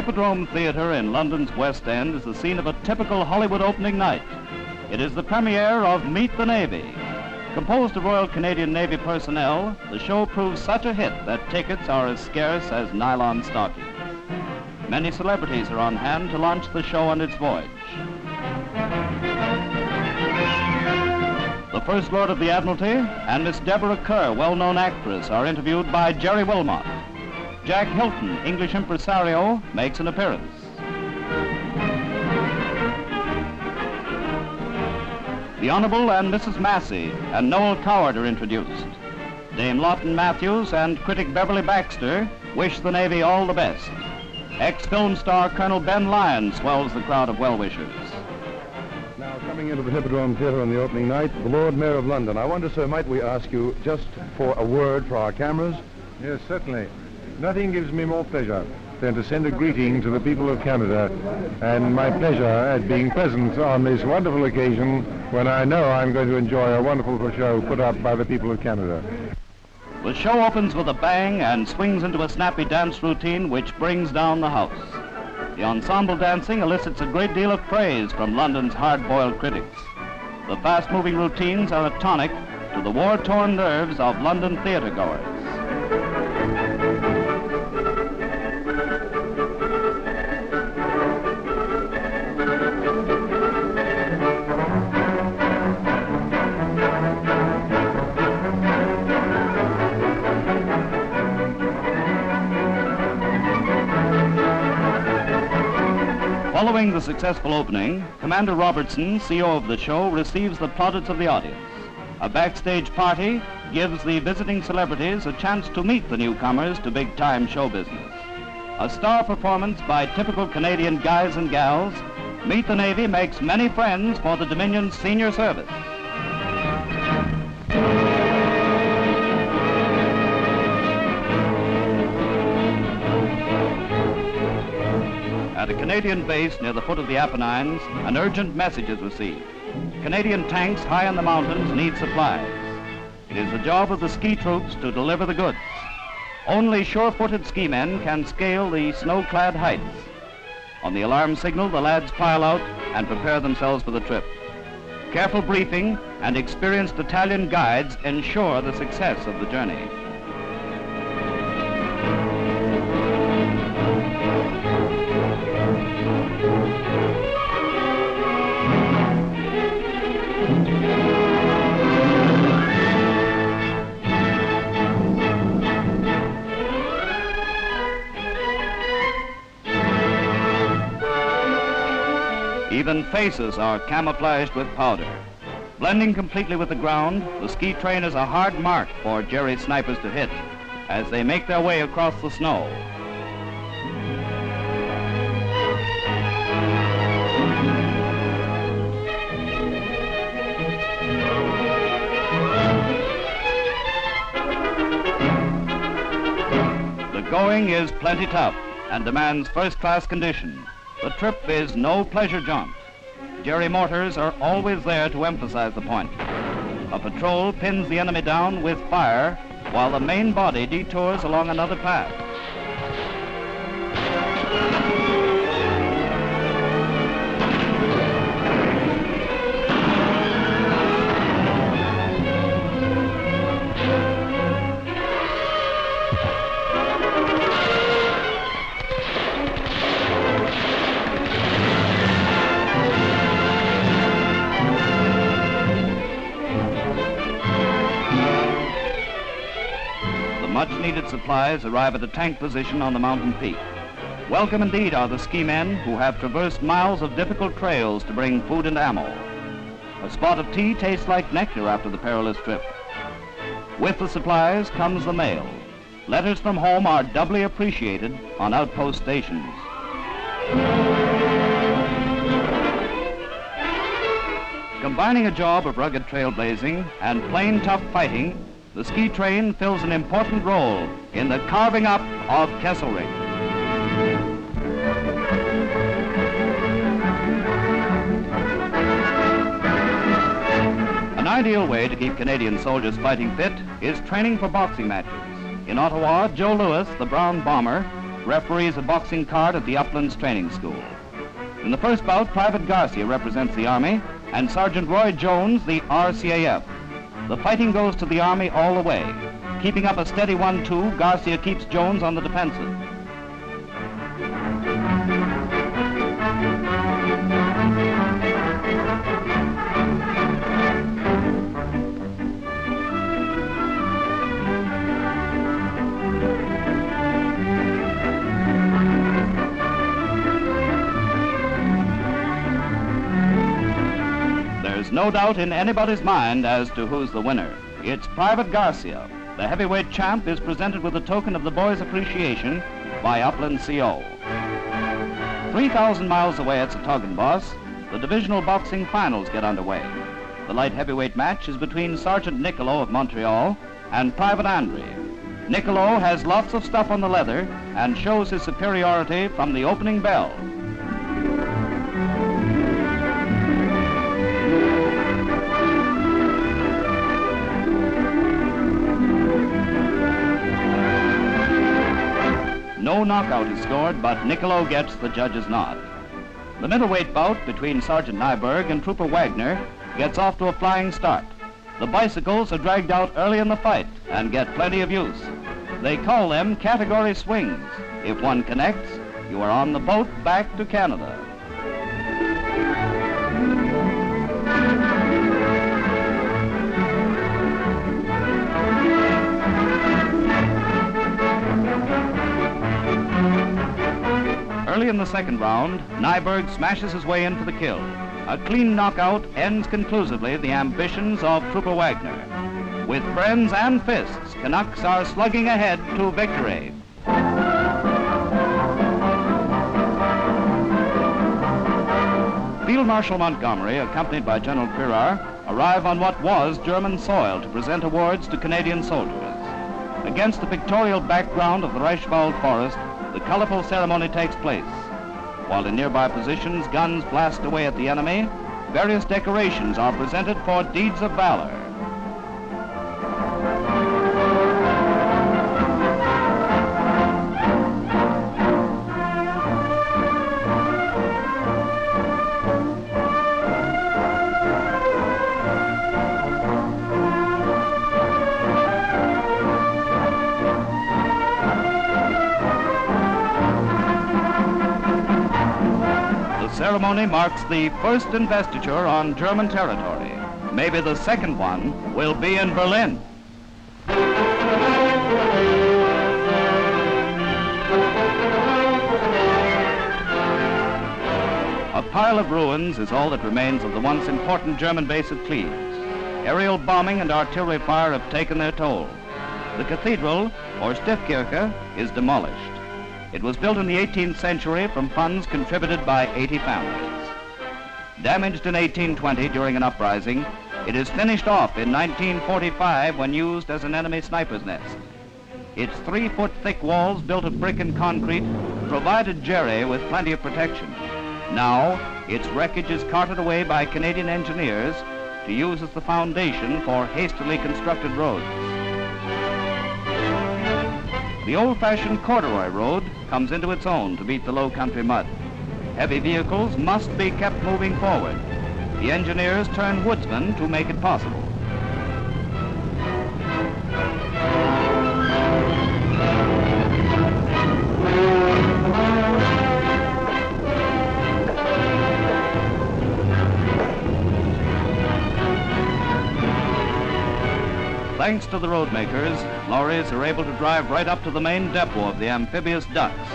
Hippodrome Theatre in London's West End is the scene of a typical Hollywood opening night. It is the premiere of Meet the Navy. Composed of Royal Canadian Navy personnel, the show proves such a hit that tickets are as scarce as nylon stockings. Many celebrities are on hand to launch the show on its voyage. The First Lord of the Admiralty and Miss Deborah Kerr, well-known actress, are interviewed by Gerry Wilmot. Jack Hilton, English impresario, makes an appearance. The Honourable and Mrs. Massey and Noel Coward are introduced. Dame Laughton Matthews and critic Beverly Baxter wish the Navy all the best. Ex-film star Colonel Ben Lyons swells the crowd of well-wishers. Now, coming into the Hippodrome Theatre on the opening night, the Lord Mayor of London. I wonder, sir, might we ask you just for a word for our cameras? Yes, certainly. Nothing gives me more pleasure than to send a greeting to the people of Canada, and my pleasure at being present on this wonderful occasion when I know I'm going to enjoy a wonderful show put up by the people of Canada. The show opens with a bang and swings into a snappy dance routine which brings down the house. The ensemble dancing elicits a great deal of praise from London's hard-boiled critics. The fast-moving routines are a tonic to the war-torn nerves of London theatre-goers. Following the successful opening, Commander Robertson, C.E.O. of the show, receives the plaudits of the audience. A backstage party gives the visiting celebrities a chance to meet the newcomers to big-time show business. A star performance by typical Canadian guys and gals, Meet the Navy makes many friends for the Dominion's senior service. At a Canadian base near the foot of the Apennines, an urgent message is received. Canadian tanks high in the mountains need supplies. It is the job of the ski troops to deliver the goods. Only sure-footed ski men can scale the snow-clad heights. On the alarm signal, the lads pile out and prepare themselves for the trip. Careful briefing and experienced Italian guides ensure the success of the journey. Even faces are camouflaged with powder. Blending completely with the ground, the ski train is a hard mark for Gerry's snipers to hit as they make their way across the snow. The going is plenty tough and demands first-class condition. The trip is no pleasure jaunt. Gerry mortars are always there to emphasize the point. A patrol pins the enemy down with fire while the main body detours along another path. Much-needed supplies arrive at a tank position on the mountain peak. Welcome indeed are the ski men who have traversed miles of difficult trails to bring food and ammo. A spot of tea tastes like nectar after the perilous trip. With the supplies comes the mail. Letters from home are doubly appreciated on outpost stations. Combining a job of rugged trailblazing and plain tough fighting, the ski train fills an important role in the carving up of Kesselring. An ideal way to keep Canadian soldiers fighting fit is training for boxing matches. In Ottawa, Joe Louis, the Brown Bomber, referees a boxing card at the Uplands Training School. In the first bout, Private Garcia represents the Army and Sergeant Roy Jones the R.C.A.F. The fighting goes to the Army all the way. Keeping up a steady 1-2, Garcia keeps Jones on the defensive. There's no doubt in anybody's mind as to who's the winner. It's Private Garcia. The heavyweight champ is presented with a token of the boys' appreciation by Uplands C.E.O. 3,000 miles away at Sautogenboss, the Divisional Boxing Finals get underway. The light heavyweight match is between Sergeant Nicolo of Montreal and Private Andre. Nicolo has lots of stuff on the leather and shows his superiority from the opening bell. No knockout is scored, but Nicolo gets the judge's nod. The middleweight bout between Sergeant Neiberg and Trooper Wagner gets off to a flying start. The bicycles are dragged out early in the fight and get plenty of use. They call them category swings. If one connects, you are on the boat back to Canada. Early in the second round, Neiberg smashes his way in for the kill. A clean knockout ends conclusively the ambitions of Trooper Wagner. With friends and fists, Canucks are slugging ahead to victory. Field Marshal Montgomery, accompanied by General Crerar, arrive on what was German soil to present awards to Canadian soldiers. Against the pictorial background of the Reichswald forest, the colorful ceremony takes place. While in nearby positions, guns blast away at the enemy, various decorations are presented for deeds of valor. The ceremony marks the first investiture on German territory. Maybe the second one will be in Berlin. A pile of ruins is all that remains of the once important German base of Cleves. Aerial bombing and artillery fire have taken their toll. The cathedral, or Stiftskirche, is demolished. It was built in the 18th century from funds contributed by 80 families. Damaged in 1820 during an uprising, it is finished off in 1945 when used as an enemy sniper's nest. Its 3-foot thick walls built of brick and concrete provided Gerry with plenty of protection. Now, its wreckage is carted away by Canadian engineers to use as the foundation for hastily constructed roads. The old-fashioned corduroy road comes into its own to beat the low-country mud. Heavy vehicles must be kept moving forward. The engineers turn woodsmen to make it possible. Thanks to the road makers, lorries are able to drive right up to the main depot of the amphibious ducks.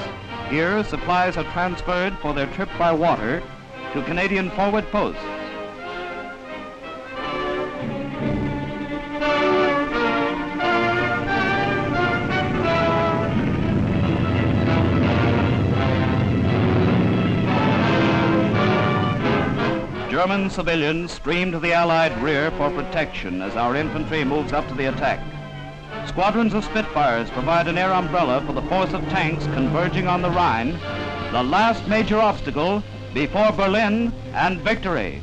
Here, supplies are transferred for their trip by water to Canadian forward posts. German civilians stream to the Allied rear for protection as our infantry moves up to the attack. Squadrons of Spitfires provide an air umbrella for the force of tanks converging on the Rhine, the last major obstacle before Berlin and victory.